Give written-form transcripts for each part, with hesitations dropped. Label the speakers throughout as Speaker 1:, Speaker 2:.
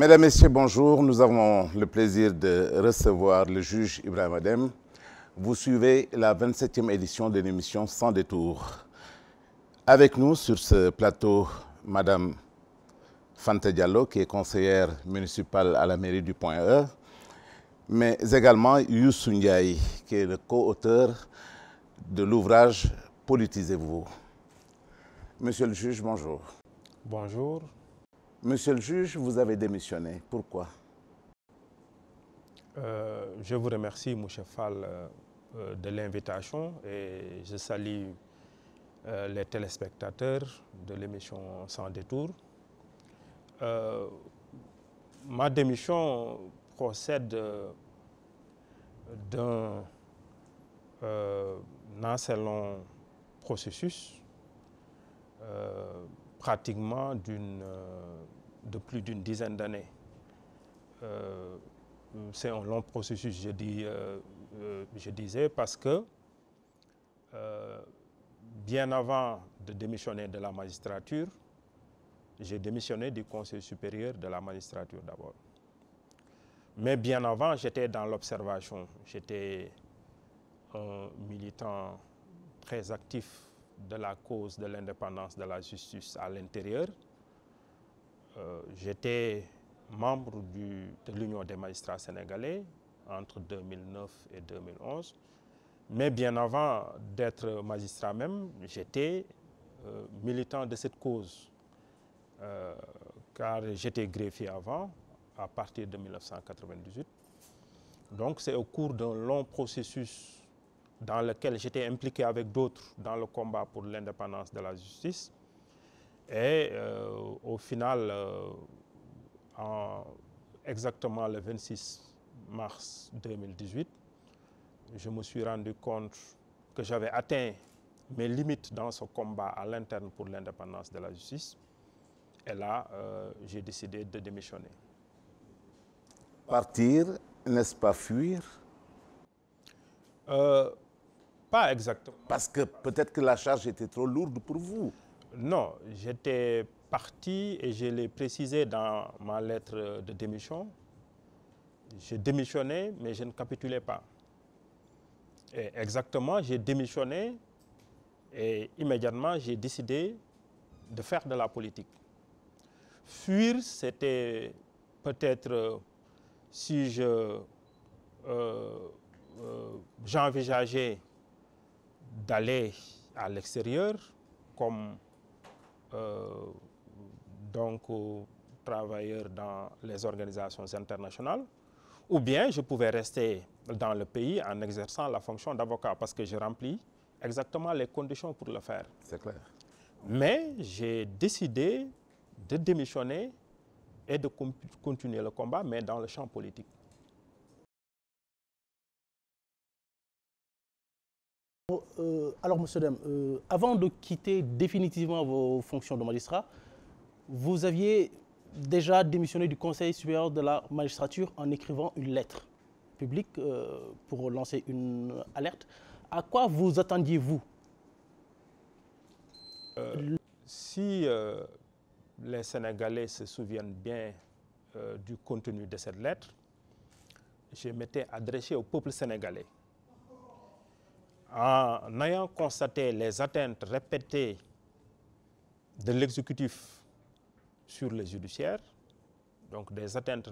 Speaker 1: Mesdames, Messieurs, bonjour. Nous avons le plaisir de recevoir le juge Ibrahima Dème. Vous suivez la 27e édition de l'émission Sans détour. Avec nous sur ce plateau, Madame Fanta Diallo, qui est conseillère municipale à la mairie du Point E, mais également Youssou Ndiaye, qui est le co-auteur de l'ouvrage Politisez-vous. Monsieur le juge, bonjour.
Speaker 2: Bonjour.
Speaker 1: Monsieur le juge, vous avez démissionné. Pourquoi?
Speaker 2: Je vous remercie, M. Fall, de l'invitation et je salue les téléspectateurs de l'émission Sans détour. Ma démission procède d'un assez long processus, pratiquement de plus d'une dizaine d'années. C'est un long processus, je disais, parce que bien avant de démissionner de la magistrature, j'ai démissionné du Conseil supérieur de la magistrature d'abord. Mais bien avant, j'étais dans l'observation. J'étais un militant très actif de la cause de l'indépendance de la justice à l'intérieur. J'étais membre de l'Union des magistrats sénégalais entre 2009 et 2011. Mais bien avant d'être magistrat même, j'étais militant de cette cause. Car j'étais greffier avant, à partir de 1998. Donc c'est au cours d'un long processus dans lequel j'étais impliqué avec d'autres dans le combat pour l'indépendance de la justice. Et au final, exactement le 26 mars 2018, je me suis rendu compte que j'avais atteint mes limites dans ce combat à l'interne pour l'indépendance de la justice. Et là, j'ai décidé de démissionner.
Speaker 1: Partir, n'est-ce pas fuir?
Speaker 2: Pas exactement.
Speaker 1: Parce que peut-être que la charge était trop lourde pour vous.
Speaker 2: Non, j'étais parti et je l'ai précisé dans ma lettre de démission. J'ai démissionné, mais je ne capitulais pas. Et exactement, j'ai démissionné et immédiatement, j'ai décidé de faire de la politique. Fuir, c'était peut-être si j'envisageais d'aller à l'extérieur comme travailleur dans les organisations internationales, ou bien je pouvais rester dans le pays en exerçant la fonction d'avocat parce que je remplis exactement les conditions pour le faire.
Speaker 1: C'est clair.
Speaker 2: Mais j'ai décidé de démissionner et de continuer le combat, mais dans le champ politique.
Speaker 3: Alors, M. Dème, avant de quitter définitivement vos fonctions de magistrat, vous aviez déjà démissionné du Conseil supérieur de la magistrature en écrivant une lettre publique pour lancer une alerte. À quoi vous attendiez-vous?
Speaker 2: Si les Sénégalais se souviennent bien du contenu de cette lettre, je m'étais adressé au peuple sénégalais. En ayant constaté les atteintes répétées de l'exécutif sur les judiciaires, donc des atteintes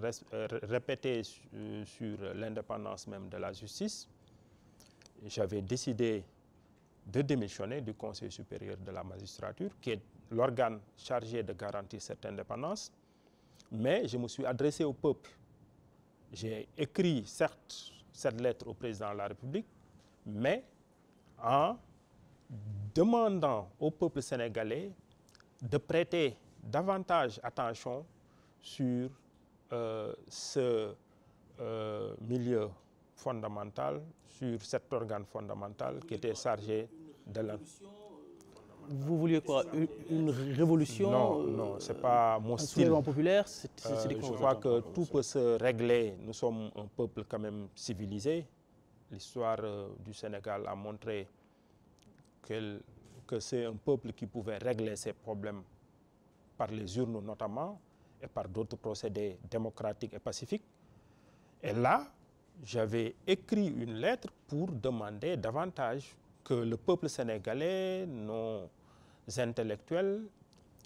Speaker 2: répétées sur l'indépendance même de la justice, j'avais décidé de démissionner du Conseil supérieur de la magistrature, qui est l'organe chargé de garantir cette indépendance, mais je me suis adressé au peuple. J'ai écrit, certes, cette lettre au président de la République, mais en demandant au peuple sénégalais de prêter davantage attention sur ce milieu fondamental, sur cet organe fondamental qui était chargé de la...
Speaker 3: Vous vouliez quoi? Une révolution?
Speaker 2: Non, non, ce n'est pas mon style.
Speaker 3: Un soulèvement populaire?
Speaker 2: Je crois que tout peut se régler. Nous sommes un peuple quand même civilisé. L'histoire du Sénégal a montré que c'est un peuple qui pouvait régler ses problèmes par les urnes notamment, et par d'autres procédés démocratiques et pacifiques. Et là, j'avais écrit une lettre pour demander davantage que le peuple sénégalais, nos intellectuels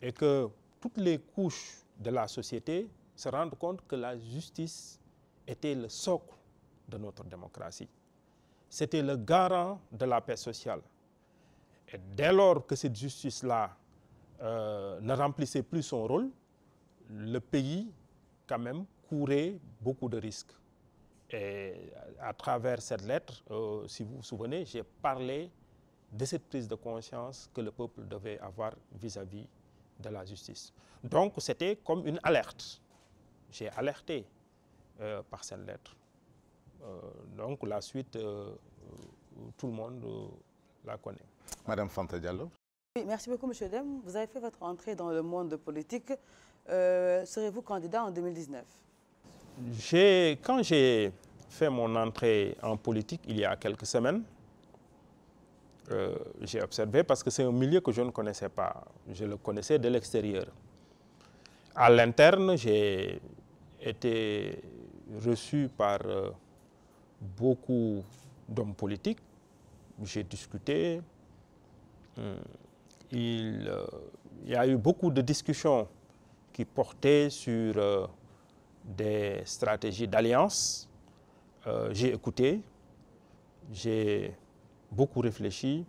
Speaker 2: et que toutes les couches de la société se rendent compte que la justice était le socle de notre démocratie. C'était le garant de la paix sociale. Et dès lors que cette justice-là ne remplissait plus son rôle, le pays, quand même, courait beaucoup de risques. Et à travers cette lettre, si vous vous souvenez, j'ai parlé de cette prise de conscience que le peuple devait avoir vis-à-vis de la justice. Donc, c'était comme une alerte. J'ai alerté par cette lettre. Donc, la suite, tout le monde la connaît.
Speaker 1: Madame Fanta Diallo.
Speaker 4: Oui, merci beaucoup, M. Dème. Vous avez fait votre entrée dans le monde politique. Serez-vous candidat en 2019?
Speaker 2: Quand j'ai fait mon entrée en politique il y a quelques semaines, j'ai observé, parce que c'est un milieu que je ne connaissais pas, je le connaissais de l'extérieur. À l'interne, j'ai été reçu par beaucoup d'hommes politiques, j'ai discuté, il y a eu beaucoup de discussions qui portaient sur des stratégies d'alliance. J'ai écouté, j'ai beaucoup réfléchi,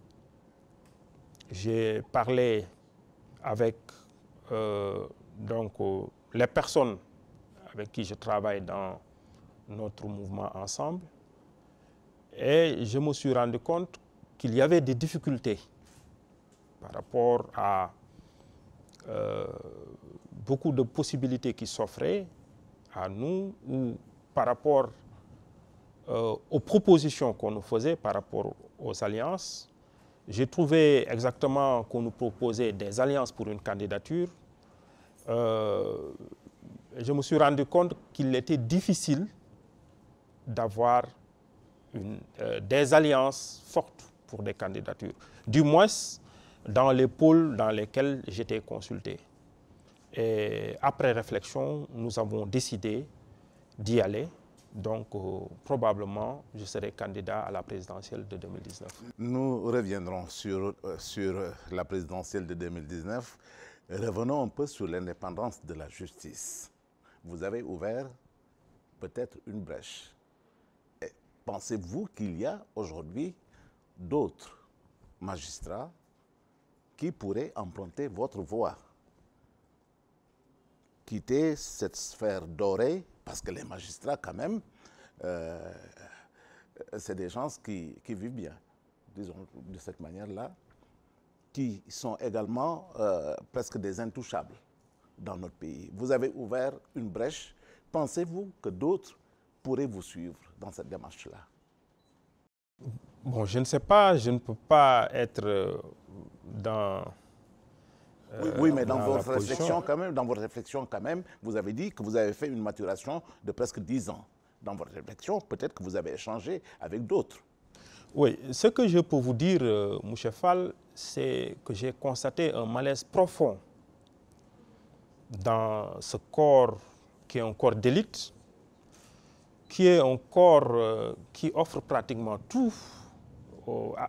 Speaker 2: j'ai parlé avec les personnes avec qui je travaille dans notre mouvement ensemble, et je me suis rendu compte qu'il y avait des difficultés par rapport à beaucoup de possibilités qui s'offraient à nous, ou par rapport aux propositions qu'on nous faisait par rapport aux alliances. J'ai trouvé exactement qu'on nous proposait des alliances pour une candidature. Je me suis rendu compte qu'il était difficile d'avoir des alliances fortes pour des candidatures, du moins dans les pôles dans lesquels j'étais consulté. Et après réflexion, nous avons décidé d'y aller. Donc, probablement, je serai candidat à la présidentielle de 2019.
Speaker 1: Nous reviendrons sur la présidentielle de 2019. Revenons un peu sur l'indépendance de la justice. Vous avez ouvert peut-être une brèche. Pensez-vous qu'il y a aujourd'hui d'autres magistrats qui pourraient emprunter votre voie? Quitter cette sphère dorée, parce que les magistrats, quand même, c'est des gens qui vivent bien, disons de cette manière-là, qui sont également presque des intouchables dans notre pays. Vous avez ouvert une brèche. Pensez-vous que d'autres pourraient vous suivre dans cette démarche-là?
Speaker 2: Bon, je ne sais pas, je ne peux pas être dans...
Speaker 1: Oui, mais dans votre réflexion quand même, vous avez dit que vous avez fait une maturation de presque 10 ans. Dans votre réflexion, peut-être que vous avez échangé avec d'autres.
Speaker 2: Oui, ce que je peux vous dire, M. Fall, c'est que j'ai constaté un malaise profond dans ce corps qui est un corps d'élite, qui est un corps qui offre pratiquement tout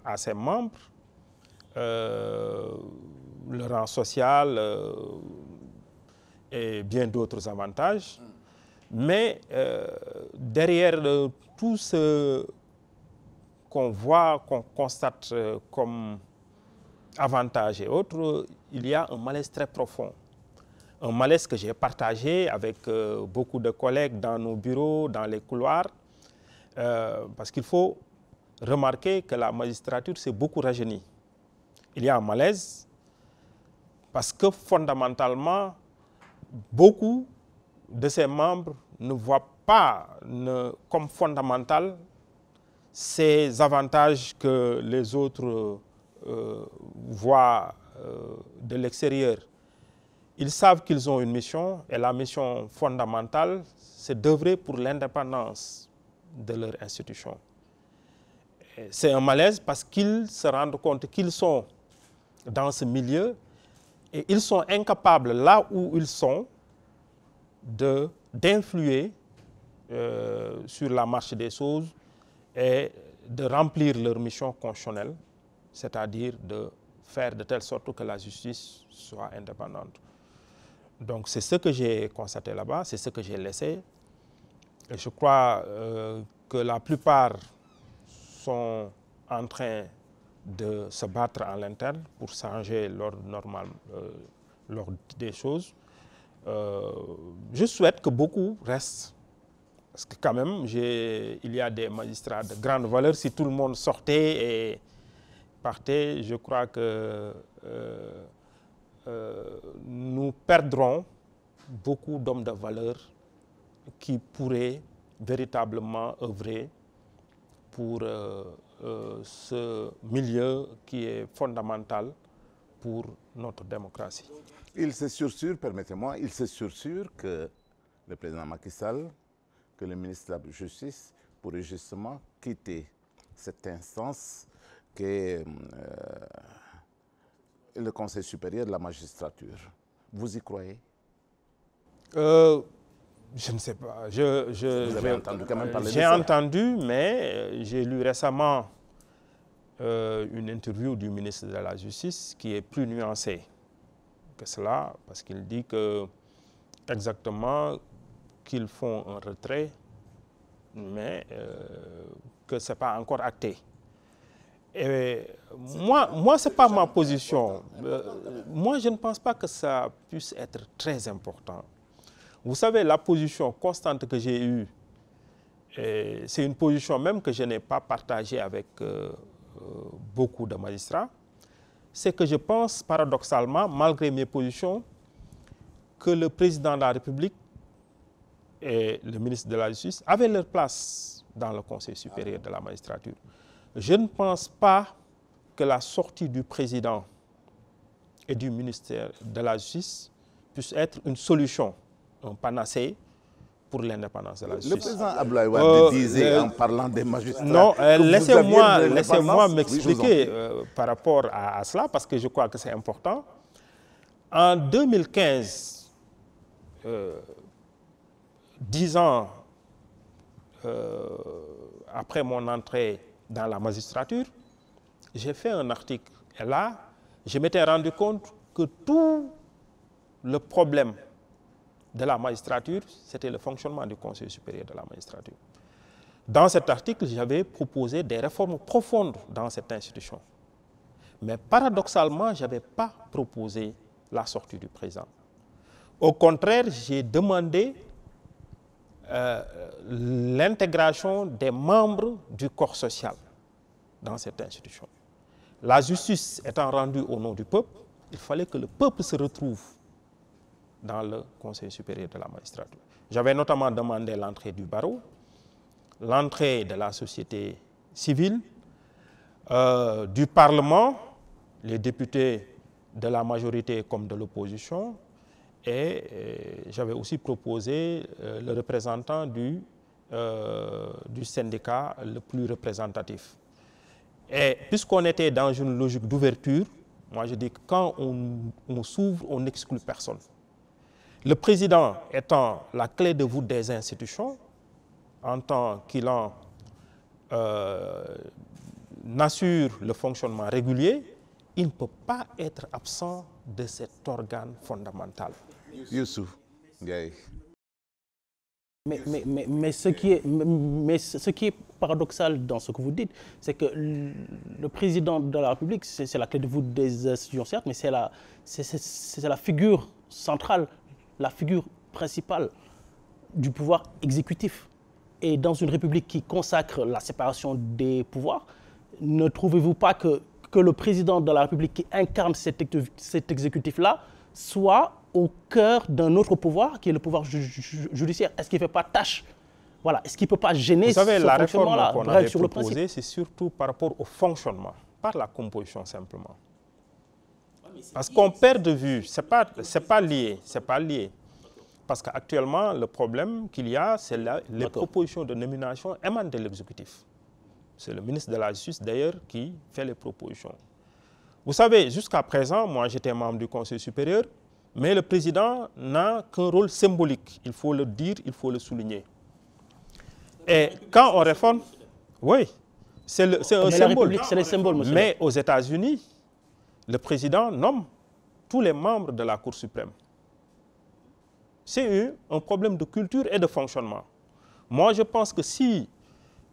Speaker 2: à ses membres, le rang social et bien d'autres avantages. Mais derrière tout ce qu'on voit, qu'on constate comme avantages et autres, il y a un malaise très profond. Un malaise que j'ai partagé avec beaucoup de collègues dans nos bureaux, dans les couloirs, parce qu'il faut remarquer que la magistrature s'est beaucoup rajeunie. Il y a un malaise parce que fondamentalement, beaucoup de ses membres ne voient pas comme fondamental ces avantages que les autres voient de l'extérieur. Ils savent qu'ils ont une mission, et la mission fondamentale, c'est d'œuvrer pour l'indépendance de leur institution. C'est un malaise parce qu'ils se rendent compte qu'ils sont dans ce milieu et ils sont incapables, là où ils sont, d'influer sur la marche des choses et de remplir leur mission constitutionnelle, c'est-à-dire de faire de telle sorte que la justice soit indépendante. Donc c'est ce que j'ai constaté là-bas, c'est ce que j'ai laissé. Et je crois que la plupart sont en train de se battre à l'interne pour changer l'ordre normal, l'ordre des choses. Je souhaite que beaucoup restent. Parce que quand même, il y a des magistrats de grande valeur. Si tout le monde sortait et partait, je crois que nous perdrons beaucoup d'hommes de valeur qui pourraient véritablement œuvrer pour ce milieu qui est fondamental pour notre démocratie.
Speaker 1: Il se sursure, permettez-moi, il se sursure que le président Macky Sall, que le ministre de la Justice pourrait justement quitter cette instance qu'est le Conseil supérieur de la magistrature. Vous y croyez?
Speaker 2: Je ne sais pas.
Speaker 1: Vous avez entendu quand même parler de ça?
Speaker 2: J'ai entendu, mais j'ai lu récemment une interview du ministre de la Justice qui est plus nuancée que cela, parce qu'il dit que exactement qu'ils font un retrait, mais que ce n'est pas encore acté. Et moi ce n'est pas ma position. Moi, je ne pense pas que ça puisse être très important. Vous savez, la position constante que j'ai eue, c'est une position même que je n'ai pas partagée avec beaucoup de magistrats, c'est que je pense paradoxalement, malgré mes positions, que le président de la République et le ministre de la Justice avaient leur place dans le Conseil supérieur de la magistrature. Je ne pense pas que la sortie du président et du ministère de la Justice puisse être une solution, un panacée pour l'indépendance de la justice.
Speaker 1: Le président Abdoulaye Wade disait en parlant des magistrats...
Speaker 2: Non, laissez-moi m'expliquer par rapport à cela, parce que je crois que c'est important. En 2015, 10 ans après mon entrée dans la magistrature, j'ai fait un article. Et là, je m'étais rendu compte que tout le problème de la magistrature, c'était le fonctionnement du Conseil supérieur de la magistrature. Dans cet article, j'avais proposé des réformes profondes dans cette institution. Mais paradoxalement, je n'avais pas proposé la sortie du président. Au contraire, j'ai demandé l'intégration des membres du corps social dans cette institution. La justice étant rendue au nom du peuple, il fallait que le peuple se retrouve dans le Conseil supérieur de la magistrature. J'avais notamment demandé l'entrée du barreau, l'entrée de la société civile, du Parlement, les députés de la majorité comme de l'opposition, et j'avais aussi proposé le représentant du syndicat le plus représentatif. Et puisqu'on était dans une logique d'ouverture, moi je dis que quand on s'ouvre, on n'exclut personne. Le président étant la clé de voûte des institutions, en tant qu'il en assure le fonctionnement régulier, il ne peut pas être absent de cet organe fondamental.
Speaker 1: Youssouf Ndiaye.
Speaker 3: Mais ce qui est paradoxal dans ce que vous dites, c'est que le président de la République, c'est la clé de voûte des institutions, certes, mais c'est la figure centrale, la figure principale du pouvoir exécutif. Et dans une république qui consacre la séparation des pouvoirs, ne trouvez-vous pas que le président de la République qui incarne cet exécutif-là soit au cœur d'un autre pouvoir, qui est le pouvoir judiciaire? Est-ce qu'il ne fait pas tâche? Voilà. Est-ce qu'il ne peut pas gêner ce fonctionnement-là?
Speaker 2: Vous savez, la réforme qu'on avait proposée, c'est surtout par rapport au fonctionnement, par la composition simplement. Parce qu'on perd de vue, ce n'est pas lié. Parce qu'actuellement, le problème qu'il y a, c'est les propositions de nomination émanent de l'exécutif. C'est le ministre de la Justice, d'ailleurs, qui fait les propositions. Vous savez, jusqu'à présent, moi, j'étais membre du Conseil supérieur, Mais le président n'a qu'un rôle symbolique. Il faut le dire, il faut le souligner. Et quand on réforme, oui, c'est un symbole.
Speaker 3: C'est les symboles, monsieur.
Speaker 2: Mais aux États-Unis, le président nomme tous les membres de la Cour suprême. C'est un problème de culture et de fonctionnement. Moi, je pense que si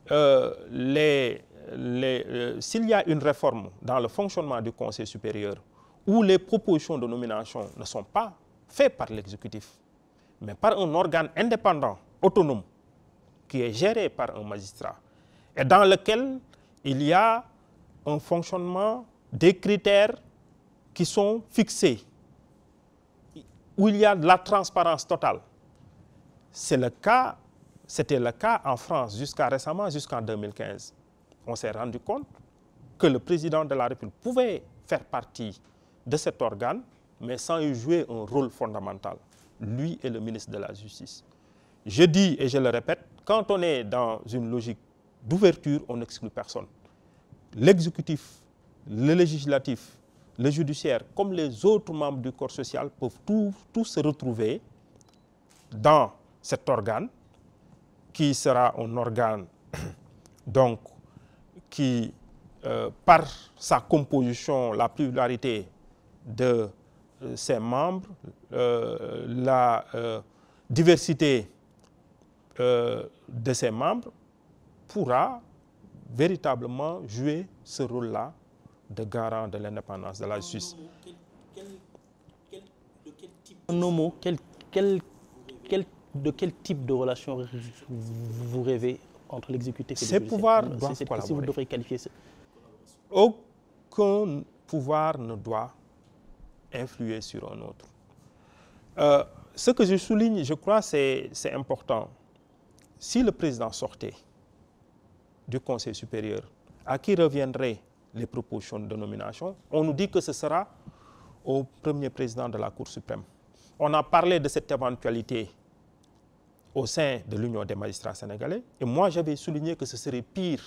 Speaker 2: s'il y a une réforme dans le fonctionnement du Conseil supérieur où les propositions de nomination ne sont pas faites par l'exécutif, mais par un organe indépendant, autonome, qui est géré par un magistrat, et dans lequel il y a un fonctionnement des critères qui sont fixés, où il y a de la transparence totale. C'était le cas en France jusqu'à récemment, jusqu'en 2015. On s'est rendu compte que le président de la République pouvait faire partie de cet organe, mais sans y jouer un rôle fondamental, lui et le ministre de la Justice. Je dis et je le répète, quand on est dans une logique d'ouverture, on n'exclut personne. L'exécutif, le législatif, le judiciaire, comme les autres membres du corps social, peuvent tous se retrouver dans cet organe, qui sera un organe donc, qui, par sa composition, la pluralité de ses membres, la diversité de ses membres, pourra véritablement jouer ce rôle-là de garant de l'indépendance de la justice.
Speaker 3: De quel type de relation vous rêvez entre l'exécutif et le
Speaker 2: judiciaire? Ces pouvoirs doivent collaborer.
Speaker 3: Si vous devrez qualifier ça.
Speaker 2: Aucun pouvoir ne doit influer sur un autre. Ce que je souligne, je crois, c'est important. Si le président sortait du Conseil supérieur, à qui reviendraient les propositions de nomination? On nous dit que ce sera au premier président de la Cour suprême. On a parlé de cette éventualité au sein de l'Union des magistrats sénégalais, et moi j'avais souligné que ce serait pire.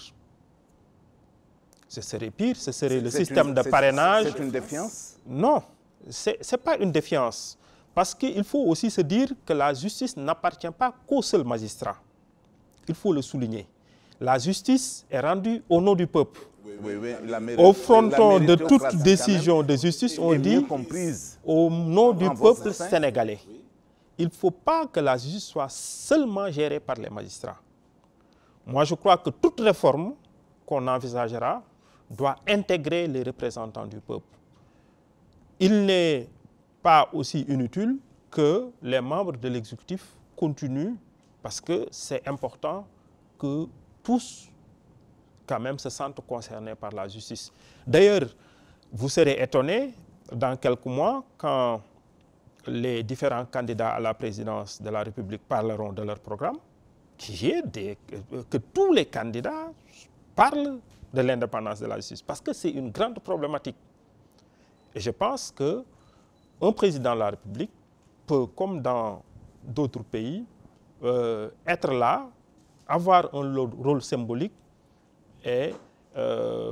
Speaker 2: Ce serait pire, ce serait le système de parrainage.
Speaker 1: C'est une défiance?
Speaker 2: Non, ce n'est pas une défiance. Parce qu'il faut aussi se dire que la justice n'appartient pas qu'aux seuls magistrats. Il faut le souligner. La justice est rendue au nom du peuple. Au fronton de toute décision de justice, on dit au nom du peuple sénégalais. Il ne faut pas que la justice soit seulement gérée par les magistrats. Moi, je crois que toute réforme qu'on envisagera doit intégrer les représentants du peuple. Il n'est pas aussi inutile que les membres de l'exécutif continuent, parce que c'est important que tous, quand même, se sentent concernés par la justice. D'ailleurs, vous serez étonnés, dans quelques mois, quand les différents candidats à la présidence de la République parleront de leur programme, que tous les candidats parlent de l'indépendance de la justice, parce que c'est une grande problématique. Et je pense qu'un président de la République peut, comme dans d'autres pays, être là, avoir un rôle symbolique et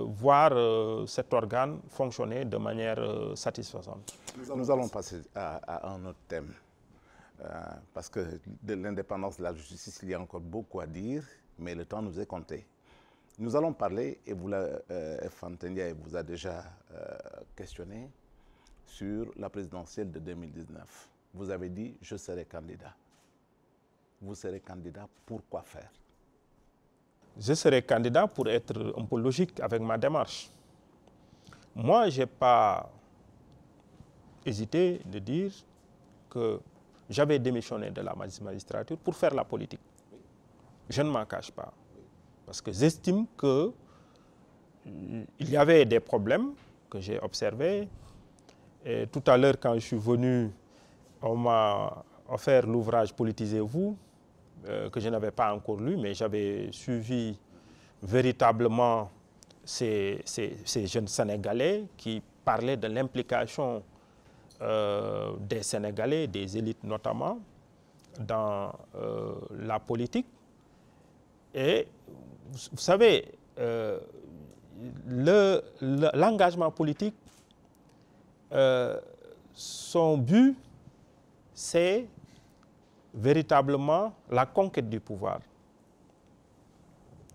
Speaker 2: voir cet organe fonctionner de manière satisfaisante.
Speaker 1: Nous allons passer à un autre thème, parce que de l'indépendance de la justice, il y a encore beaucoup à dire, mais le temps nous est compté. Nous allons parler, et vous, Fantenia vous a déjà questionné, sur la présidentielle de 2019. Vous avez dit « je serai candidat ». Vous serez candidat pour quoi faire?
Speaker 2: Je serai candidat pour être un peu logique avec ma démarche. Moi, je n'ai pas hésité de dire que j'avais démissionné de la magistrature pour faire la politique. Je ne m'en cache pas. Parce que j'estime qu'il y avait des problèmes que j'ai observés. Et tout à l'heure, quand je suis venu, on m'a offert l'ouvrage « Politisez-vous », que je n'avais pas encore lu, mais j'avais suivi véritablement ces jeunes Sénégalais qui parlaient de l'implication des Sénégalais, des élites notamment, dans la politique. Et vous savez, l'engagement politique, son but, c'est véritablement la conquête du pouvoir.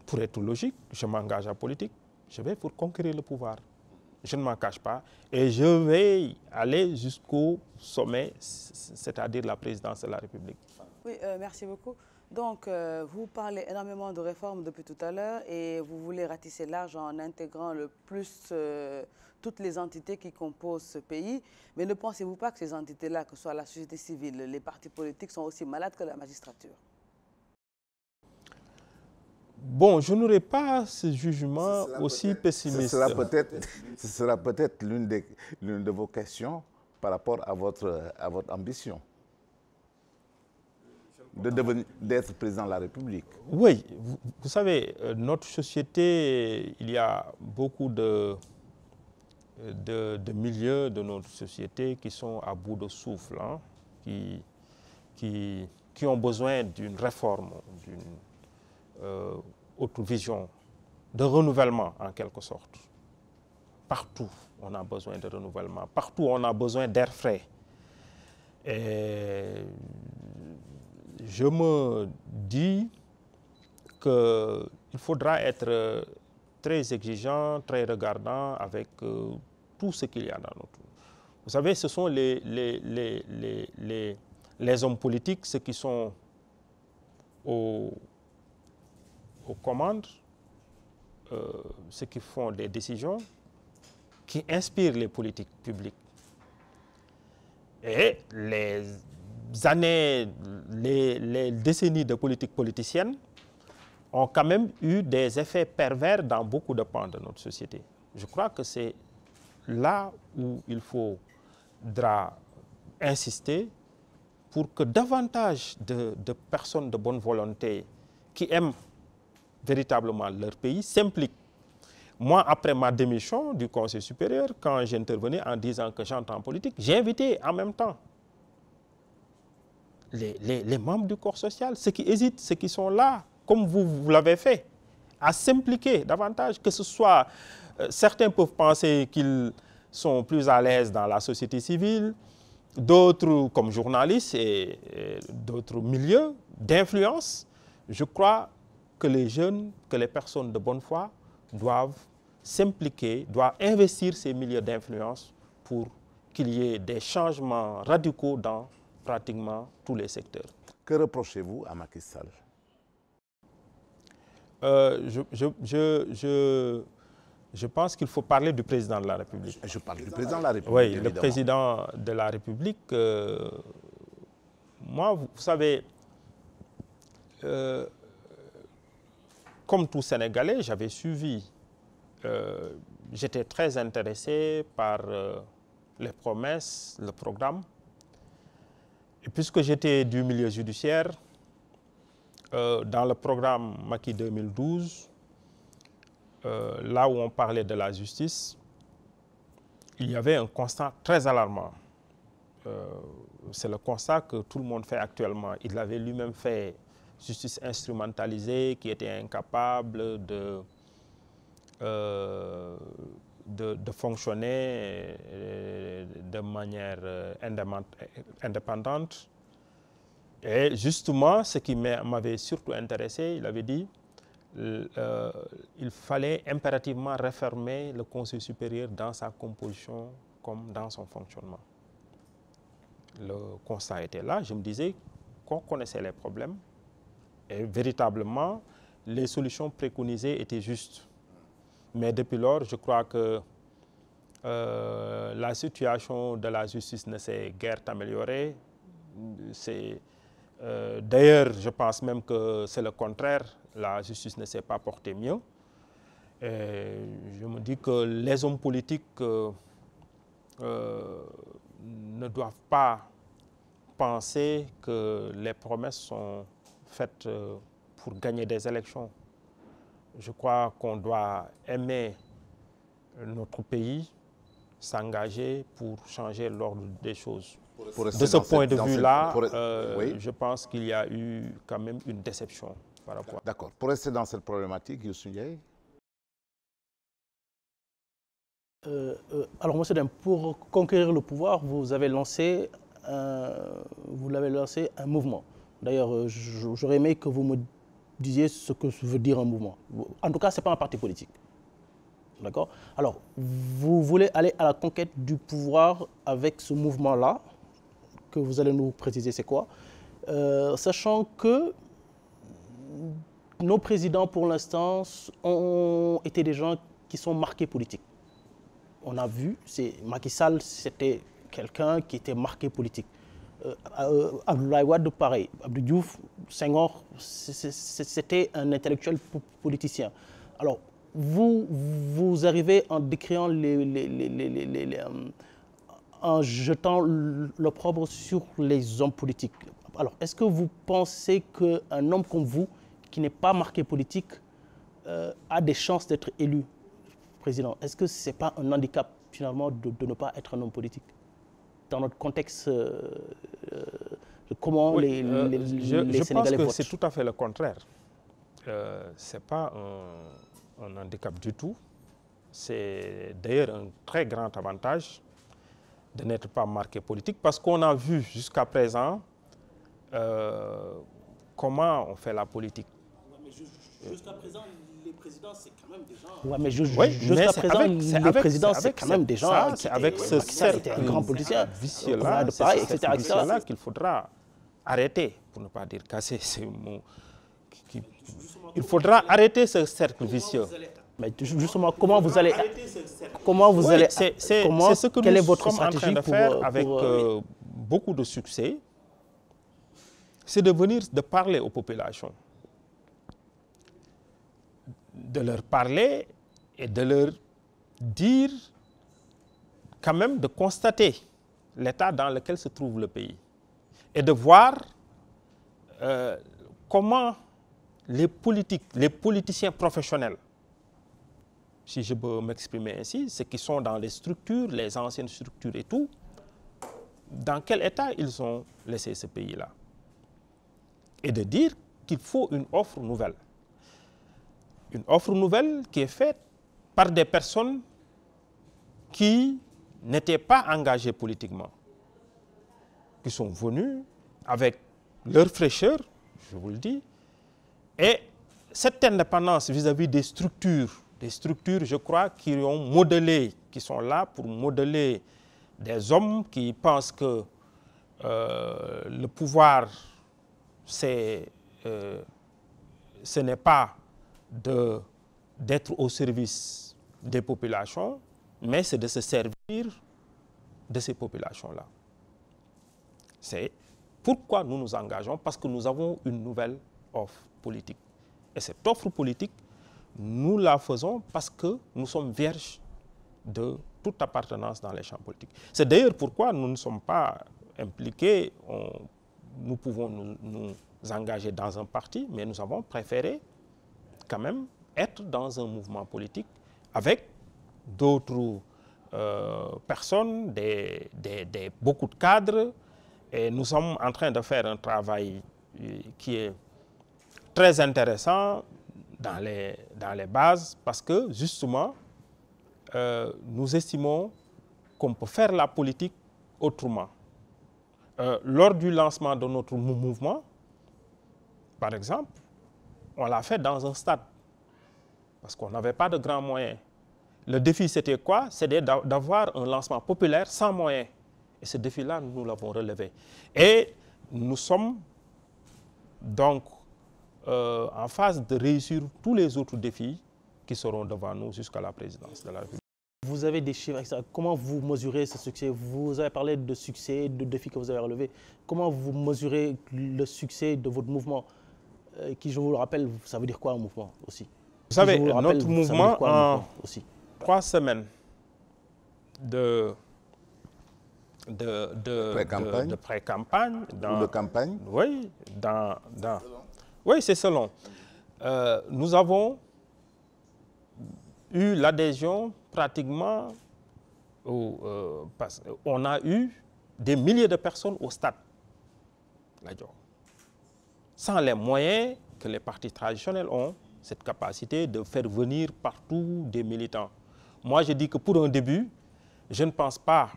Speaker 2: Pour être logique, je m'engage en politique, je vais pour conquérir le pouvoir. Je ne m'en cache pas et je vais aller jusqu'au sommet, c'est-à-dire la présidence de la République.
Speaker 4: Oui, merci beaucoup. Donc, vous parlez énormément de réformes depuis tout à l'heure et vous voulez ratisser large en intégrant le plus toutes les entités qui composent ce pays. Mais ne pensez-vous pas que ces entités-là, que ce soit la société civile, les partis politiques, sont aussi malades que la magistrature?
Speaker 2: Bon, je n'aurai pas ce jugement aussi pessimiste.
Speaker 1: Ce sera peut-être l'une de vos questions par rapport à votre ambition d'être président de la République.
Speaker 2: Oui, vous savez, notre société, il y a beaucoup de milieux de notre société qui sont à bout de souffle, hein, qui ont besoin d'une réforme, d'une autre vision, de renouvellement en quelque sorte. Partout, on a besoin de renouvellement. Partout, on a besoin d'air frais. Et je me dis qu'il faudra être très exigeant, très regardant avec tout ce qu'il y a dans notre monde. Vous savez, ce sont les hommes politiques, ceux qui sont aux commandes, ceux qui font des décisions, qui inspirent les politiques publiques. Et les décennies de politique politicienne ont quand même eu des effets pervers dans beaucoup de pans de notre société. Je crois que c'est là où il faudra insister pour que davantage de personnes de bonne volonté qui aiment véritablement leur pays s'impliquent. Moi, après ma démission du Conseil supérieur, quand j'intervenais en disant que j'entre en politique, j'ai invité en même temps les membres du corps social, ceux qui hésitent, ceux qui sont là, comme vous l'avez fait, à s'impliquer davantage, que ce soit... certains peuvent penser qu'ils sont plus à l'aise dans la société civile, d'autres comme journalistes et d'autres milieux d'influence. Je crois que les jeunes, que les personnes de bonne foi doivent s'impliquer, doivent investir ces milieux d'influence pour qu'il y ait des changements radicaux dans pratiquement tous les secteurs.
Speaker 1: Que reprochez-vous à Macky Sall?
Speaker 2: Je pense qu'il faut parler du président de la République.
Speaker 1: Je parle du président de la République.
Speaker 2: Oui,
Speaker 1: évidemment.
Speaker 2: le président de la République, moi, vous savez, comme tout Sénégalais, j'avais suivi, j'étais très intéressé par les promesses, le programme. Et puisque j'étais du milieu judiciaire, dans le programme Macky 2012, là où on parlait de la justice, il y avait un constat très alarmant. C'est le constat que tout le monde fait actuellement. Il avait lui-même fait justice instrumentalisée, qui était incapable de fonctionner de manière indépendante. Et justement, ce qui m'avait surtout intéressé, il avait dit il fallait impérativement réformer le Conseil supérieur dans sa composition comme dans son fonctionnement. Le constat était là. Je me disais qu'on connaissait les problèmes et véritablement, les solutions préconisées étaient justes. Mais depuis lors, je crois que la situation de la justice ne s'est guère améliorée. D'ailleurs, je pense même que c'est le contraire. La justice ne s'est pas portée mieux. Et je me dis que les hommes politiques ne doivent pas penser que les promesses sont faites pour gagner des élections. Je crois qu'on doit aimer notre pays, s'engager pour changer l'ordre des choses. De ce point de vue-là, oui, je pense qu'il y a eu quand même une déception par rapport.
Speaker 1: D'accord. Pour rester dans cette problématique, Youssou Ndiaye.
Speaker 3: Alors, monsieur Deme, pour conquérir le pouvoir, vous avez lancé un mouvement. D'ailleurs, j'aurais aimé que vous me disiez ce que veut dire un mouvement. En tout cas, ce n'est pas un parti politique. D'accord? Alors, vous voulez aller à la conquête du pouvoir avec ce mouvement-là, que vous allez nous préciser c'est quoi, sachant que nos présidents, pour l'instant, ont été des gens qui sont marqués politiques. On a vu, Macky Sall, c'était quelqu'un qui était marqué politique. Abdoulaye Wade, pareil. Abdou Diouf, Senghor, c'était un intellectuel politicien. Alors, vous arrivez en décriant en jetant l'opprobre sur les hommes politiques. Alors, est-ce que vous pensez qu'un homme comme vous, qui n'est pas marqué politique, a des chances d'être élu président? Est-ce que ce n'est pas un handicap, finalement, de ne pas être un homme politique? Dans notre contexte de comment les Sénégalais votent.
Speaker 2: Je pense que c'est tout à fait le contraire. Ce n'est pas un handicap du tout. C'est d'ailleurs un très grand avantage de n'être pas marqué politique parce qu'on a vu jusqu'à présent comment on fait la politique.
Speaker 3: Jusqu'à présent, les présidents, c'est quand même des gens... Oui, mais jusqu'à présent, les présidents, c'est quand même des gens...
Speaker 2: C'est avec ce cercle vicieux-là qu'il faudra arrêter, pour ne pas dire casser. Il faudra arrêter ce cercle vicieux.
Speaker 3: Mais justement, comment vous allez...
Speaker 2: C'est ce que nous sommes en train de faire avec beaucoup de succès. C'est de parler aux populations. De leur parler et de leur dire, quand même, de constater l'état dans lequel se trouve le pays. Et de voir comment les politiciens professionnels, si je peux m'exprimer ainsi, ceux qui sont dans les structures, les anciennes structures et tout, dans quel état ils ont laissé ce pays-là. Et de dire qu'il faut une offre nouvelle. Une offre nouvelle qui est faite par des personnes qui n'étaient pas engagées politiquement, qui sont venues avec leur fraîcheur, je vous le dis, et cette indépendance vis-à-vis des structures, je crois, qui ont modelé, qui sont là pour modeler des hommes qui pensent que le pouvoir, ce n'est pas d'être au service des populations, mais c'est de se servir de ces populations-là. C'est pourquoi nous nous engageons, parce que nous avons une nouvelle offre politique. Et cette offre politique, nous la faisons parce que nous sommes vierges de toute appartenance dans les champs politiques. C'est d'ailleurs pourquoi nous ne sommes pas impliqués, nous pouvons nous engager dans un parti, mais nous avons préféré quand même être dans un mouvement politique avec d'autres personnes, beaucoup de cadres, et nous sommes en train de faire un travail qui est très intéressant dans les bases parce que justement nous estimons qu'on peut faire la politique autrement. Lors du lancement de notre mouvement, par exemple, on l'a fait dans un stade, parce qu'on n'avait pas de grands moyens. Le défi, c'était quoi? C'était d'avoir un lancement populaire sans moyens. Et ce défi-là, nous l'avons relevé. Et nous sommes donc en phase de réussir tous les autres défis qui seront devant nous jusqu'à la présidence de la République.
Speaker 3: Vous avez des chiffres, etc. Comment vous mesurez ce succès? Vous avez parlé de succès, de défis que vous avez relevés. Comment vous mesurez le succès de votre mouvement qui, je vous le rappelle, ça veut dire quoi un mouvement aussi?
Speaker 2: Vous savez, notre mouvement, en 3 semaines de pré-campagne.
Speaker 1: De campagne?
Speaker 2: Oui, oui, c'est selon. Nous avons eu l'adhésion pratiquement, on a eu des milliers de personnes au stade, sans les moyens que les partis traditionnels ont, cette capacité de faire venir partout des militants. Moi, je dis que pour un début, je ne pense pas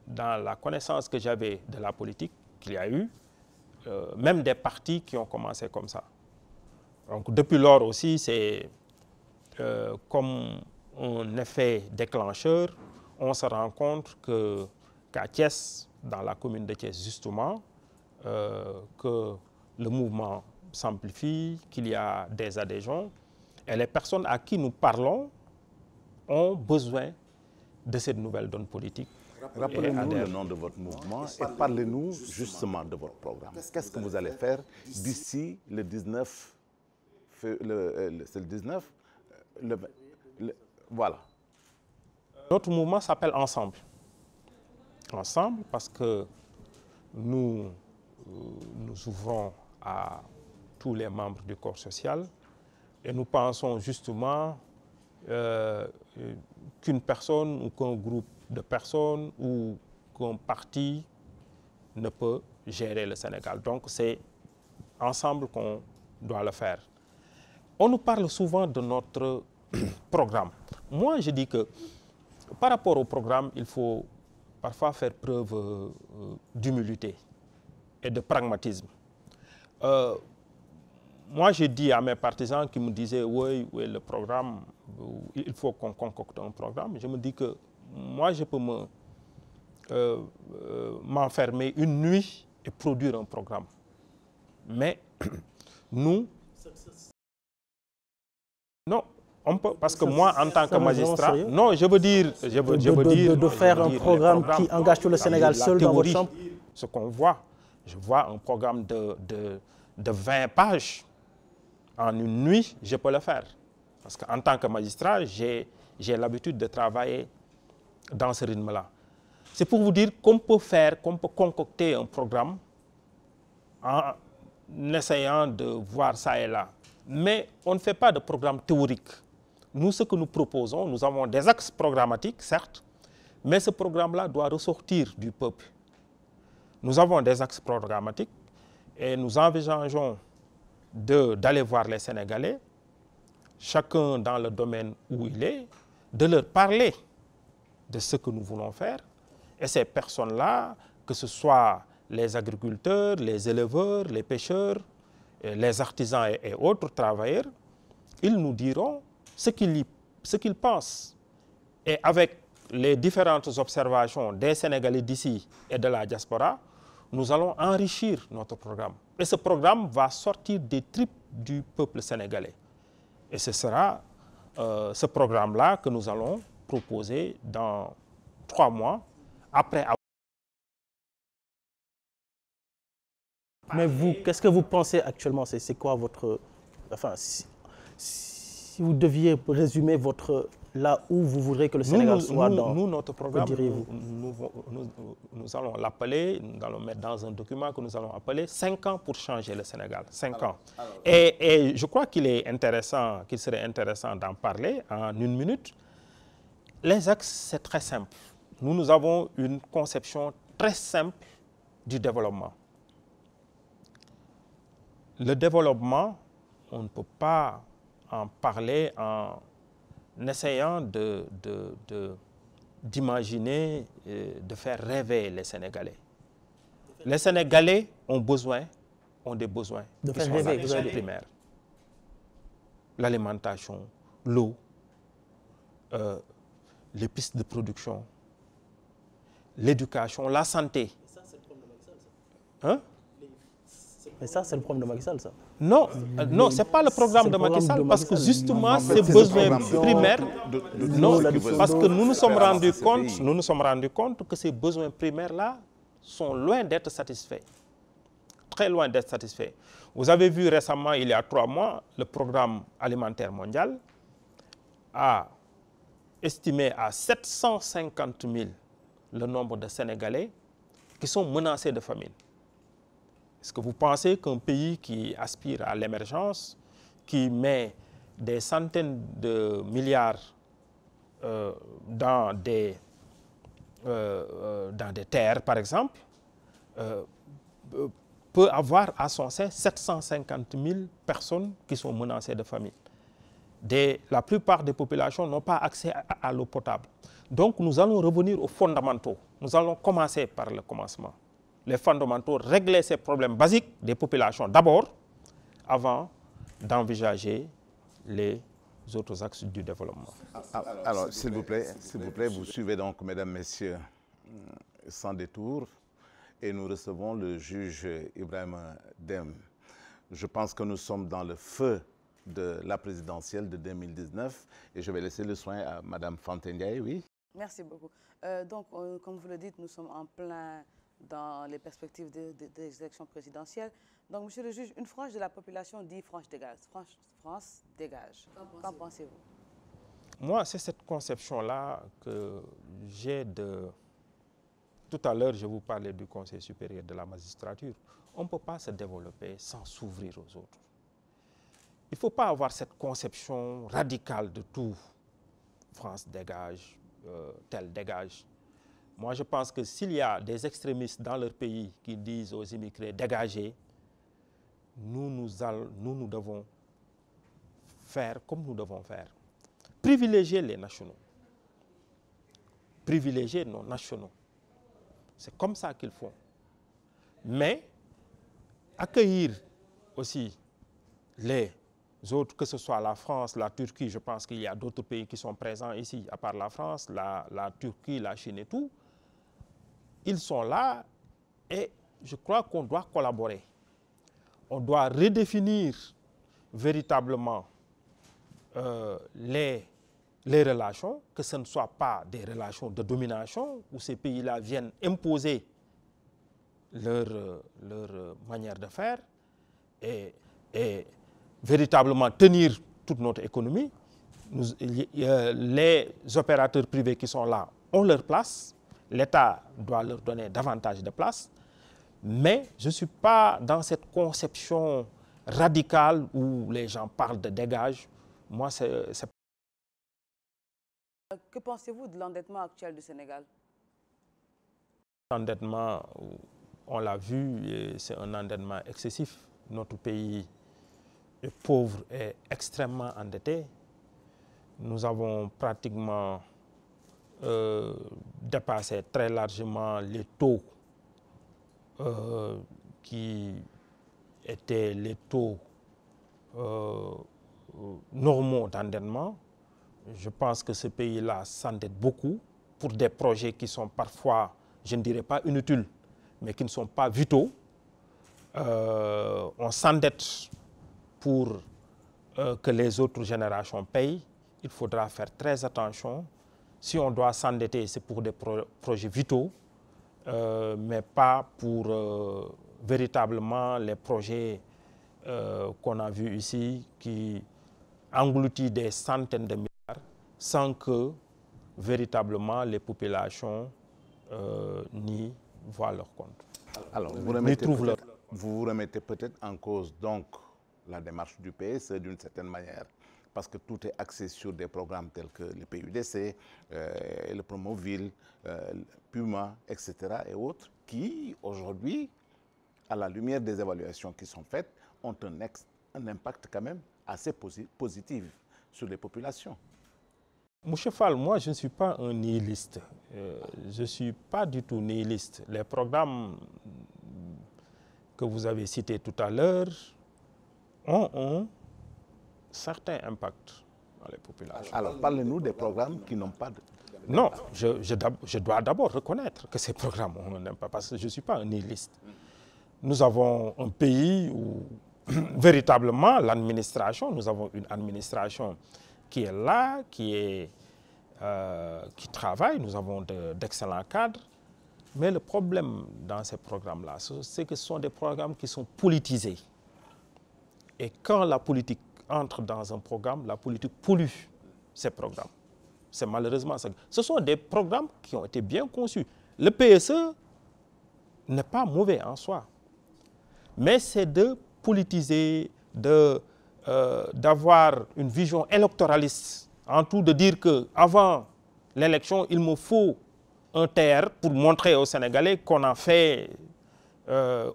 Speaker 2: dans la connaissance que j'avais de la politique, qu'il y a eu même des partis qui ont commencé comme ça. Donc depuis lors aussi, c'est comme un effet déclencheur, on se rend compte qu'à Thiès, dans la commune de Thiès justement, que le mouvement s'amplifie, qu'il y a des adhésions, et les personnes à qui nous parlons ont besoin de cette nouvelle donne politique.
Speaker 1: Rappelez-nous le nom de votre mouvement et parlez-nous justement de votre programme. Qu'est-ce que vous allez faire d'ici le 19, c'est le 19, voilà.
Speaker 2: Notre mouvement s'appelle Ensemble. Ensemble parce que nous ouvrons à tous les membres du corps social et nous pensons justement qu'une personne ou qu'un groupe de personnes ou qu'un parti ne peut gérer le Sénégal. Donc c'est ensemble qu'on doit le faire. On nous parle souvent de notre programme. Moi, je dis que par rapport au programme, il faut parfois faire preuve d'humilité et de pragmatisme. Moi, j'ai dit à mes partisans qui me disaient oui, le programme, il faut qu'on concocte un programme. Je me dis que moi, je peux m'enfermer une nuit et produire un programme. Mais nous, non, on peut, parce que moi, en tant que magistrat, non, je veux dire,
Speaker 3: de faire un programme qui engage tout le Sénégal seul dans votre chambre.
Speaker 2: Ce qu'on voit, je vois un programme de 20 pages. En une nuit, je peux le faire. Parce qu'en tant que magistrat, j'ai l'habitude de travailler dans ce rythme-là. C'est pour vous dire qu'on peut concocter un programme en essayant de voir ça et là. Mais on ne fait pas de programme théorique. Nous, ce que nous proposons, nous avons des axes programmatiques, certes, mais ce programme-là doit ressortir du peuple. Nous avons des axes programmatiques et nous envisageons d'aller voir les Sénégalais, chacun dans le domaine où il est, de leur parler de ce que nous voulons faire. Et ces personnes-là, que ce soit les agriculteurs, les éleveurs, les pêcheurs, les artisans et autres travailleurs, ils nous diront ce qu'ils pensent. Et avec les différentes observations des Sénégalais d'ici et de la diaspora, nous allons enrichir notre programme. Et ce programme va sortir des tripes du peuple sénégalais. Et ce sera ce programme-là que nous allons proposer dans 3 mois après avoir...
Speaker 3: Mais vous, qu'est-ce que vous pensez actuellement? C'est quoi votre... Enfin, si vous deviez résumer là où vous voudrez que le Sénégal soit dans...
Speaker 2: Nous, notre programme, nous allons l'appeler, nous allons mettre dans un document que nous allons appeler 5 ans pour changer le Sénégal. 5 ans. Et je crois qu'il serait intéressant d'en parler en 1 minute. Les axes, c'est très simple. Nous avons une conception très simple du développement. Le développement, on ne peut pas en parler en essayant d'imaginer, de faire rêver les Sénégalais. Les Sénégalais ont des besoins
Speaker 3: de
Speaker 2: qui
Speaker 3: faire
Speaker 2: sont
Speaker 3: rêver,
Speaker 2: les besoins primaires. L'alimentation, l'eau, les pistes de production, l'éducation, la santé. Hein?
Speaker 3: Mais ça, c'est le problème de Macky Sall, ça.
Speaker 2: Non, non, ce n'est pas le programme de Macky Sall, parce que justement, ces besoins primaires, non, parce que nous nous sommes rendus compte que ces besoins primaires-là sont loin d'être satisfaits, très loin d'être satisfaits. Vous avez vu récemment, il y a 3 mois, le programme alimentaire mondial a estimé à 750 000 le nombre de Sénégalais qui sont menacés de famine. Est-ce que vous pensez qu'un pays qui aspire à l'émergence, qui met des centaines de milliards dans des terres, par exemple, peut avoir à son sein 750 000 personnes qui sont menacées de famine? La plupart des populations n'ont pas accès à l'eau potable. Donc nous allons revenir aux fondamentaux. Nous allons commencer par le commencement. Les fondamentaux, régler ces problèmes basiques des populations d'abord, avant d'envisager les autres axes du développement.
Speaker 1: Alors, s'il vous plaît, vous suivez donc, mesdames, messieurs, sans détour, et nous recevons le juge Ibrahima Dème. Je pense que nous sommes dans le feu de la présidentielle de 2019 et je vais laisser le soin à Madame Fantendiaï, oui.
Speaker 4: Merci beaucoup. Donc, comme vous le dites, nous sommes en plein dans les perspectives des élections présidentielles. Donc, monsieur le juge, une frange de la population dit France dégage. France dégage. Qu'en pensez-vous?
Speaker 2: Moi, c'est cette conception-là que j'ai de... Tout à l'heure, je vous parlais du Conseil supérieur de la magistrature. On ne peut pas se développer sans s'ouvrir aux autres. Il ne faut pas avoir cette conception radicale de tout. France dégage, tel dégage. Moi, je pense que s'il y a des extrémistes dans leur pays qui disent aux immigrés dégagez, nous devons faire comme nous devons faire. Privilégier les nationaux. Privilégier nos nationaux. C'est comme ça qu'ils font. Mais accueillir aussi les autres, que ce soit la France, la Turquie, je pense qu'il y a d'autres pays qui sont présents ici, à part la France, la Turquie, la Chine et tout. Ils sont là et je crois qu'on doit collaborer. On doit redéfinir véritablement les relations, que ce ne soit pas des relations de domination où ces pays-là viennent imposer leur manière de faire et véritablement tenir toute notre économie. Les opérateurs privés qui sont là ont leur place. L'État doit leur donner davantage de place. Mais je ne suis pas dans cette conception radicale où les gens parlent de dégage. Moi, c'est...
Speaker 4: Que pensez-vous de l'endettement actuel du Sénégal?
Speaker 2: L'endettement, on l'a vu, c'est un endettement excessif. Notre pays est pauvre et extrêmement endetté. Nous avons pratiquement dépassé très largement les taux qui étaient les taux normaux d'endettement. Je pense que ce pays-là s'endette beaucoup pour des projets qui sont parfois, je ne dirais pas inutiles, mais qui ne sont pas vitaux. On s'endette pour que les autres générations payent. Il faudra faire très attention. Si on doit s'endetter, c'est pour des projets vitaux, mais pas pour véritablement les projets qu'on a vus ici qui engloutissent des centaines de milliards sans que véritablement les populations n'y voient leur compte.
Speaker 1: Alors, vous remettez peut-être en cause donc la démarche du PSE d'une certaine manière, parce que tout est axé sur des programmes tels que le PUDC, le Promoville, Puma, etc. et autres, qui aujourd'hui, à la lumière des évaluations qui sont faites, ont un impact quand même assez positif sur les populations.
Speaker 2: Mouché Fall, moi je ne suis pas un nihiliste. Je ne suis pas du tout nihiliste. Les programmes que vous avez cités tout à l'heure ont un certain impact dans les populations.
Speaker 1: Alors, parlez-nous des programmes qui n'ont pas de...
Speaker 2: Non, je dois d'abord reconnaître que ces programmes ont un impact, parce que je ne suis pas un nihiliste. Nous avons un pays où, véritablement, l'administration, nous avons une administration qui est là, qui travaille, nous avons d'excellents cadres. Mais le problème dans ces programmes-là, c'est que ce sont des programmes qui sont politisés. Et quand la politique entre dans un programme, la politique pollue ces programmes. C'est malheureusement ça. Ce sont des programmes qui ont été bien conçus. Le PSE n'est pas mauvais en soi. Mais c'est de politiser, d'avoir une vision électoraliste, en tout de dire qu'avant l'élection, il me faut un TR pour montrer aux Sénégalais qu'on a fait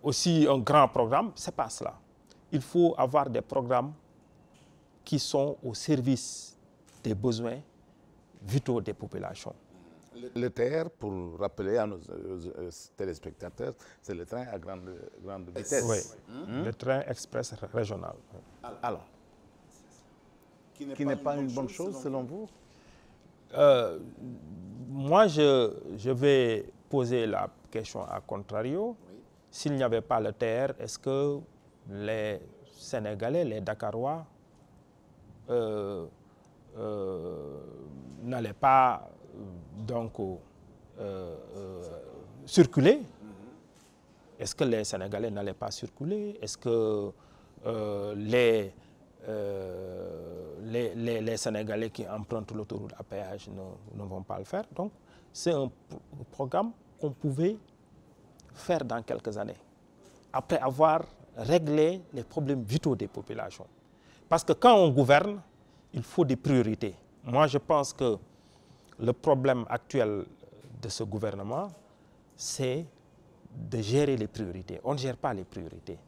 Speaker 2: aussi un grand programme. Ce n'est pas cela. Il faut avoir des programmes qui sont au service des besoins vitaux des populations.
Speaker 1: Le TER, pour rappeler à nos téléspectateurs, c'est le train à grande vitesse.
Speaker 2: Oui, le train express régional.
Speaker 1: Alors, qui n'est pas une bonne chose selon vous?
Speaker 2: Moi, je vais poser la question à contrario. Oui. S'il n'y avait pas le TER, est-ce que les Sénégalais, les Dakarois, n'allaient pas donc circuler? Est-ce que les Sénégalais n'allaient pas circuler? Est-ce que les Sénégalais qui empruntent l'autoroute à péage ne vont pas le faire? Donc, c'est un programme qu'on pouvait faire dans quelques années, après avoir réglé les problèmes vitaux des populations. Parce que quand on gouverne, il faut des priorités. Moi, je pense que le problème actuel de ce gouvernement, c'est de gérer les priorités. On ne gère pas les priorités.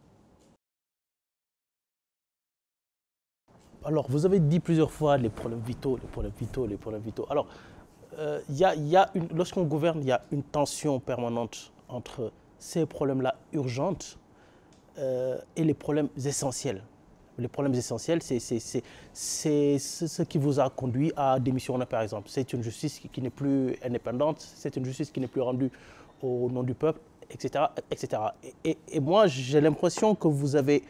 Speaker 3: Alors, vous avez dit plusieurs fois les problèmes vitaux, les problèmes vitaux, les problèmes vitaux. Alors, lorsqu'on gouverne, il y a une tension permanente entre ces problèmes-là urgents et les problèmes essentiels. Les problèmes essentiels, c'est ce qui vous a conduit à démissionner, par exemple. C'est une justice qui n'est plus indépendante, c'est une justice qui n'est plus rendue au nom du peuple, etc. etc. Et moi, j'ai l'impression que vous avez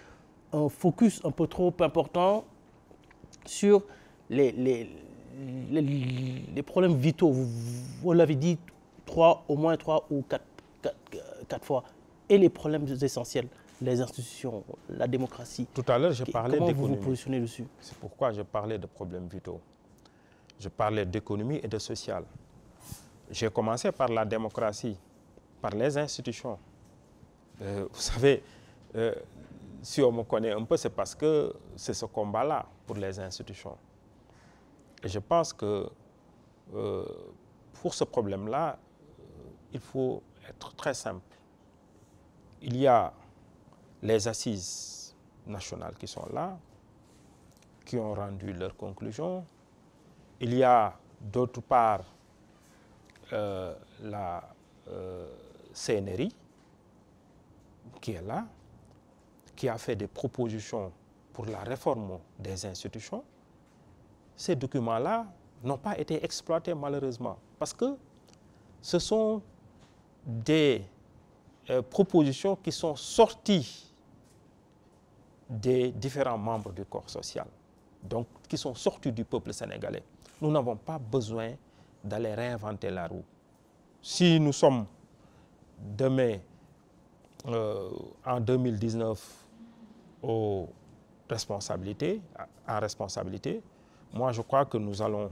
Speaker 3: un focus un peu trop important sur les problèmes vitaux. Vous l'avez dit au moins trois ou quatre fois. Et les problèmes essentiels, les institutions, la démocratie.
Speaker 2: Tout à l'heure, je parlais d'économie.
Speaker 3: Comment vous vous positionnez dessus?
Speaker 2: C'est pourquoi je parlais de problèmes vitaux. Je parlais d'économie et de social. J'ai commencé par la démocratie, par les institutions. Vous savez, si on me connaît un peu, c'est parce que c'est ce combat-là pour les institutions. Et je pense que pour ce problème-là, il faut être très simple. Il y a les assises nationales qui sont là, qui ont rendu leurs conclusions. Il y a d'autre part la CNRI qui est là, qui a fait des propositions pour la réforme des institutions. Ces documents-là n'ont pas été exploités malheureusement parce que ce sont des propositions qui sont sorties des différents membres du corps social, donc qui sont sorties du peuple sénégalais. Nous n'avons pas besoin d'aller réinventer la roue. Si nous sommes demain, en 2019, en responsabilité, moi je crois que nous allons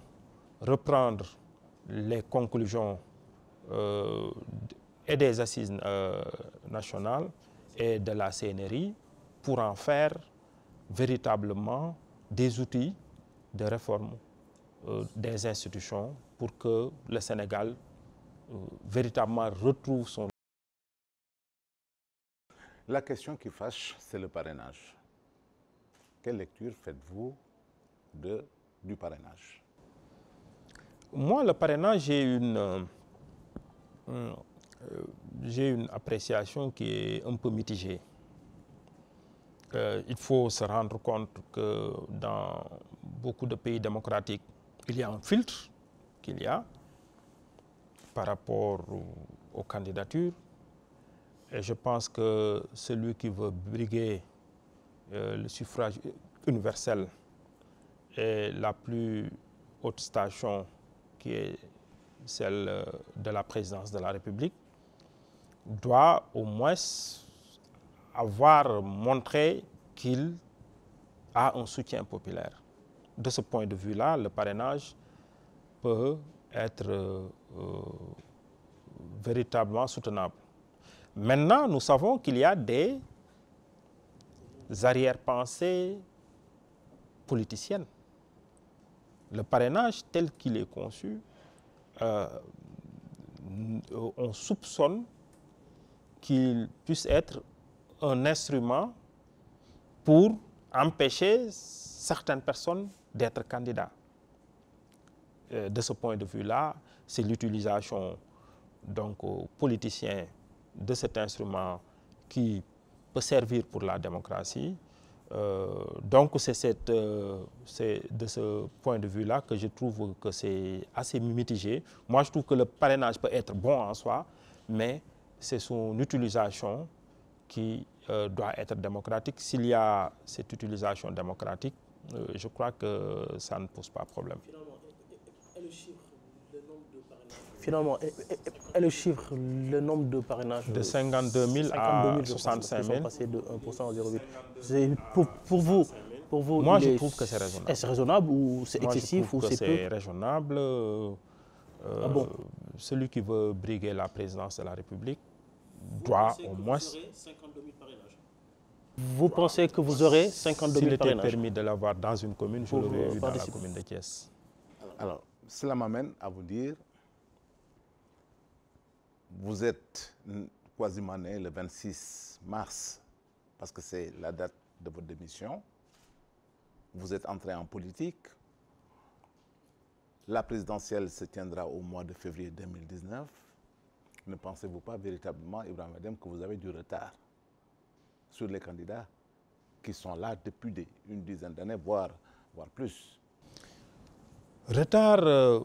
Speaker 2: reprendre les conclusions et des assises nationales et de la CNRI pour en faire véritablement des outils de réforme des institutions pour que le Sénégal véritablement retrouve son...
Speaker 1: La question qui fâche, c'est le parrainage. Quelle lecture faites-vous du parrainage?
Speaker 2: Moi, le parrainage, j'ai une appréciation qui est un peu mitigée. Il faut se rendre compte que dans beaucoup de pays démocratiques, il y a un filtre qu'il y a par rapport aux candidatures. Et je pense que celui qui veut briguer le suffrage universel est la plus haute station qui est celle de la présidence de la République, doit au moins avoir montré qu'il a un soutien populaire. De ce point de vue-là, le parrainage peut être véritablement soutenable. Maintenant, nous savons qu'il y a des arrière-pensées politiciennes. Le parrainage tel qu'il est conçu, on soupçonne qu'il puisse être un instrument pour empêcher certaines personnes d'être candidats. de ce point de vue-là, c'est l'utilisation donc aux politiciens de cet instrument qui peut servir pour la démocratie. Donc c'est de ce point de vue-là que je trouve que c'est assez mitigé. Moi, je trouve que le parrainage peut être bon en soi, mais c'est son utilisation qui doit être démocratique. S'il y a cette utilisation démocratique, je crois que ça ne pose pas problème.
Speaker 3: Finalement, et le chiffre, le nombre de parrainages
Speaker 2: de 52 000 à 65 000.
Speaker 3: Passé de 1% à 0,8. Pour vous,
Speaker 2: moi, je trouve que c'est raisonnable.
Speaker 3: Est-ce raisonnable ou c'est excessif ou c'est peu?
Speaker 2: C'est raisonnable.
Speaker 3: Ah bon?
Speaker 2: Celui qui veut briguer la présidence de la République doit au moins...
Speaker 3: Vous pensez que vous aurez 52 000 parrainages?
Speaker 2: S'il était permis de l'avoir dans une commune, je l'aurais eu dans la commune de Thiès.
Speaker 1: Alors, cela m'amène à vous dire, vous êtes quasiment né le 26 mars, parce que c'est la date de votre démission. Vous êtes entré en politique. La présidentielle se tiendra au mois de février 2019. Ne pensez-vous pas véritablement, Ibrahima Dème, que vous avez du retard sur les candidats qui sont là depuis une dizaine d'années, voire plus?
Speaker 2: Retard,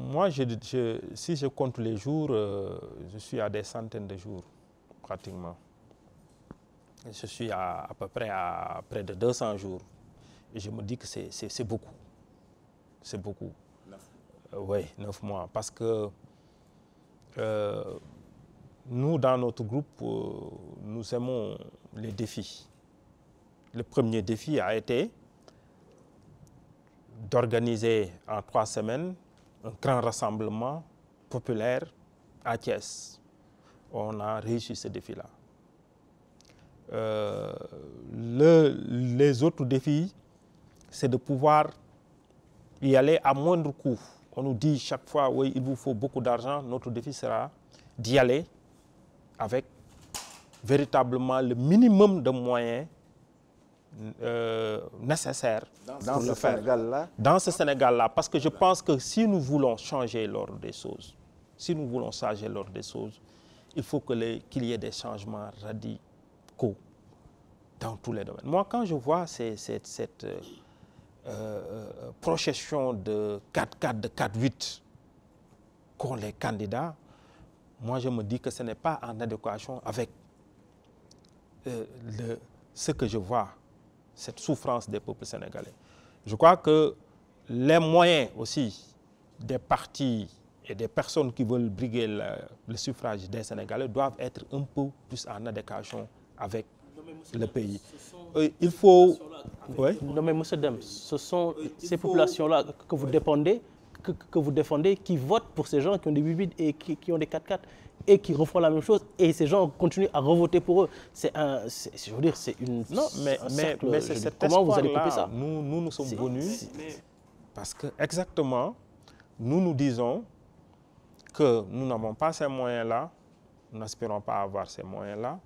Speaker 2: moi, si je compte les jours, je suis à des centaines de jours, pratiquement. Je suis à peu près à près de 200 jours. Et je me dis que c'est beaucoup. C'est beaucoup. 9 mois. Oui, 9 mois. Parce que nous, dans notre groupe, nous aimons les défis. Le premier défi a été d'organiser en 3 semaines un grand rassemblement populaire à Thiès. On a réussi ce défi-là. Les autres défis, c'est de pouvoir y aller à moindre coût. On nous dit chaque fois, oui, il vous faut beaucoup d'argent. Notre défi sera d'y aller avec véritablement le minimum de moyens nécessaires
Speaker 1: dans ce Sénégal-là.
Speaker 2: Dans ce Sénégal-là, parce que je pense que si nous voulons changer l'ordre des choses, il faut qu'il y ait des changements radicaux dans tous les domaines. Moi, quand je vois cette procession de 4-4, de 4-8 qu'ont les candidats, moi, je me dis que ce n'est pas en adéquation avec ce que je vois, cette souffrance des peuples sénégalais. Je crois que les moyens aussi des partis et des personnes qui veulent briguer le suffrage des Sénégalais doivent être un peu plus en adéquation avec le pays. Il faut... Oui.
Speaker 3: Non mais M. Dème, ce sont ces populations-là que vous défendez, qui votent pour ces gens qui ont des 8 et qui ont des 4-4 et qui refont la même chose, et ces gens continuent à revoter pour eux. Je veux dire, c'est une...
Speaker 2: Non, mais c'est cet
Speaker 3: comment vous allez couper ça?
Speaker 2: Nous sommes venus parce que exactement, nous disons que nous n'avons pas ces moyens-là, nous n'aspirons pas à avoir ces moyens-là.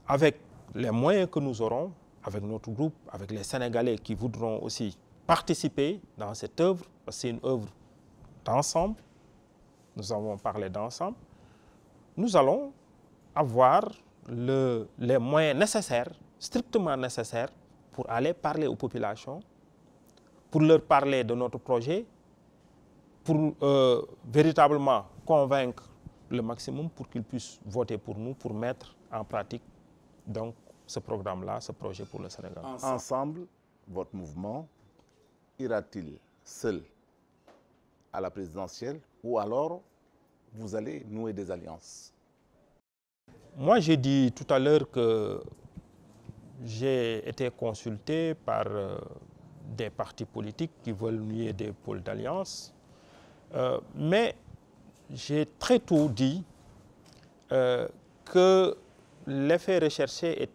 Speaker 2: Avec les moyens que nous aurons, avec notre groupe, avec les Sénégalais qui voudront aussi participer dans cette œuvre, parce que c'est une œuvre d'ensemble, nous avons parlé d'ensemble, nous allons avoir les moyens nécessaires, strictement nécessaires, pour aller parler aux populations, pour leur parler de notre projet, pour véritablement convaincre le maximum pour qu'ils puissent voter pour nous, pour mettre en pratique donc ce programme-là, ce projet pour le Sénégal.
Speaker 1: Ensemble, votre mouvement ira-t-il seul à la présidentielle ou alors vous allez nouer des alliances?
Speaker 2: Moi, j'ai dit tout à l'heure que j'ai été consulté par des partis politiques qui veulent nouer des pôles d'alliance, mais j'ai très tôt dit que l'effet recherché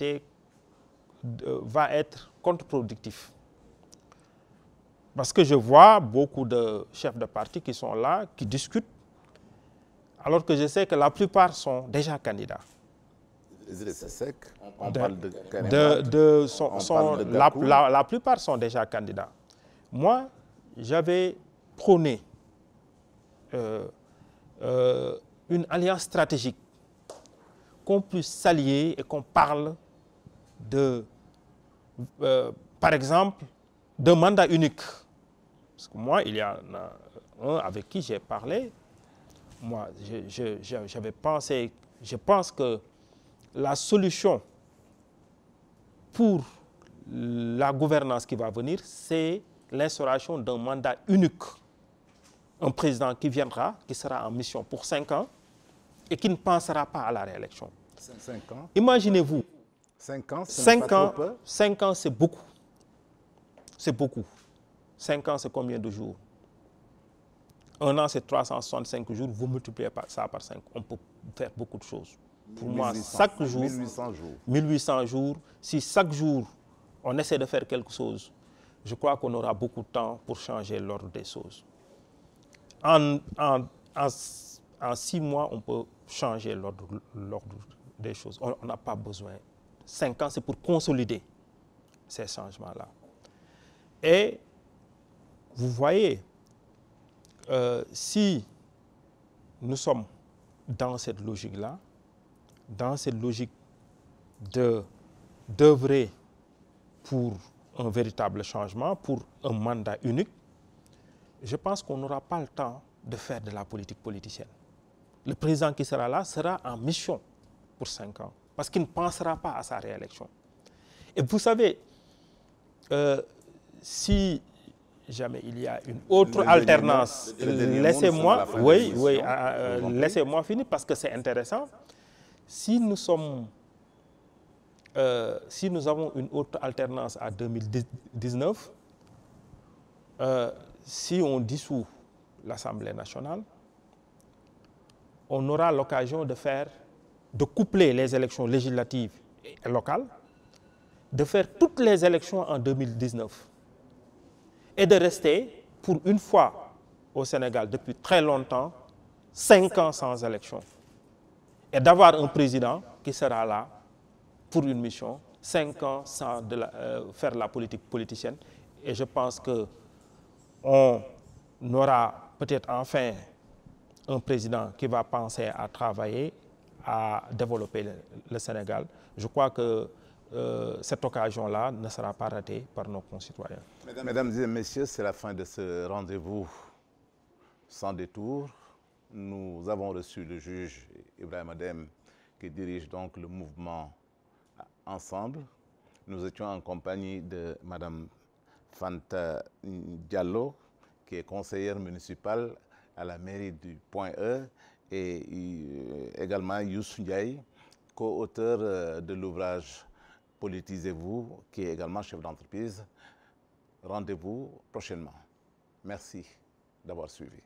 Speaker 2: va être contre-productif. Parce que je vois beaucoup de chefs de parti qui sont là, qui discutent, alors que je sais que la plupart sont déjà candidats.
Speaker 1: On parle de
Speaker 2: la plupart sont déjà candidats. Moi, j'avais prôné une alliance stratégique, qu'on puisse s'allier et qu'on parle de, par exemple, d'un mandat unique. Parce que moi, il y en a un avec qui j'ai parlé. Moi, j'avais pensé, je pense que la solution pour la gouvernance qui va venir, c'est l'instauration d'un mandat unique. Un président qui viendra, qui sera en mission pour 5 ans et qui ne pensera pas à la réélection.
Speaker 1: 5 ans.
Speaker 2: Imaginez-vous.
Speaker 1: 5 ans,
Speaker 2: 5 ans, c'est beaucoup. C'est beaucoup. 5 ans, c'est combien de jours? 1 an, c'est 365 jours. Vous multipliez ça par 5. On peut faire beaucoup de choses. Pour
Speaker 1: 1800,
Speaker 2: moi, chaque jour,
Speaker 1: 1800 jours.
Speaker 2: 1800 jours, si chaque jour, on essaie de faire quelque chose, je crois qu'on aura beaucoup de temps pour changer l'ordre des choses. En 6 mois, on peut changer l'ordre des choses. On n'a pas besoin. 5 ans, c'est pour consolider ces changements-là. Et vous voyez, si nous sommes dans cette logique-là, dans cette logique d'œuvrer pour un véritable changement, pour un mandat unique, je pense qu'on n'aura pas le temps de faire de la politique politicienne. Le président qui sera là sera en mission pour 5 ans, parce qu'il ne pensera pas à sa réélection. Et vous savez, si jamais il y a une autre alternance, laissez-moi finir parce que c'est intéressant. Si nous avons une autre alternance à 2019, si on dissout l'Assemblée nationale, on aura l'occasion de coupler les élections législatives et locales, de faire toutes les élections en 2019 et de rester, pour une fois au Sénégal depuis très longtemps, 5 ans sans élection. Et d'avoir un président qui sera là pour une mission, 5 ans sans faire la politique politicienne. Et je pense qu'on aura peut-être enfin un président qui va penser à travailler, à développer le Sénégal. Je crois que cette occasion-là ne sera pas ratée par nos concitoyens.
Speaker 1: Mesdames et messieurs, c'est la fin de ce rendez-vous sans détour. Nous avons reçu le juge Ibrahima Dème qui dirige donc le mouvement Ensemble. Nous étions en compagnie de Madame Fanta Diallo, qui est conseillère municipale à la mairie du Point E, et également Youssou Ndiaye, co-auteur de l'ouvrage Politisez-vous, qui est également chef d'entreprise. Rendez-vous prochainement. Merci d'avoir suivi.